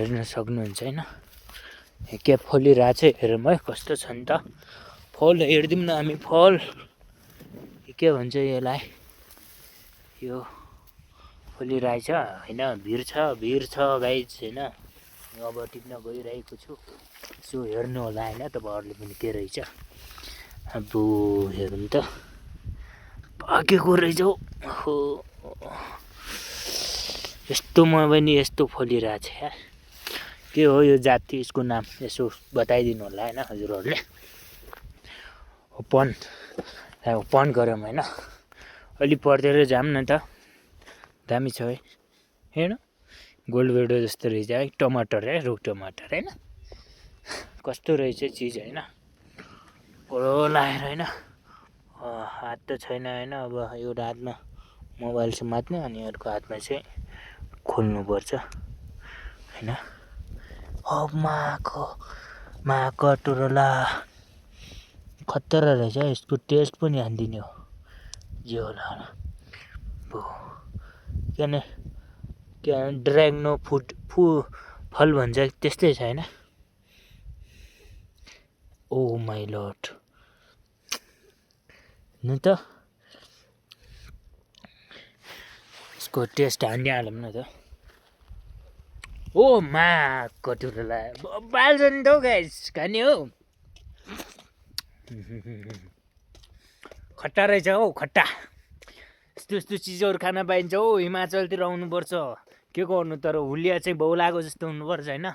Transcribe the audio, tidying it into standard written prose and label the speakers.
Speaker 1: हेर्न सक्नुहुन्छ हैन के फलिरहेछ हेरौँ है कस्तो छ नि त फल हेर्दिउँ न हामी फल के भन्छ यसलाई यो फलिरहेछ हैन भिर छ गाइज हैन अब टिप्न गइरहेको छु सो हेर्नु होला हैन तपाईहरुले पनि के रहेछ अब हेरौँ त पाकेको रहेछ हो यस्तोमा पनि यस्तो फलिरहेछ यार के हो यो जाति यसको नाम यसो बताइदिनु होला हैन हजुरहरुले ओपन गरौँ हैन अलि पर्देर जाम न त दामी छ है हेर्नु गोल्ड भेडो जस्तो रहेछ है टमाटर है रुख टमाटर हैन कस्तो रहेछ चीज हैन पोलो लाएर हैन हात त छैन हैन अब एउटा हातमा मोबाइल समात्ने अनि अर्को हातमा चाहिँ खोल्नु पर्छ हैन अब मा कटुरला खतरा रहेछ यसको टेस्ट पनि हान्दिने हो जे होला के ड्र्यागन फल भन्छ त्यस्तै छ हैन ओ माय लर्ड न त यसको टेस्ट हाल्यौँ न त ओ मा कटुरला बाल्छ नि त हौ गाइस खाने हो खट्टा रहेछ हौ खट्टा यस्तो चिजहरू खान पाइन्छ हौ हिमाचलतिर आउनुपर्छ के गर्नु तर हुलिया चाहिँ बौलाको जस्तो हुनुपर्छ हैन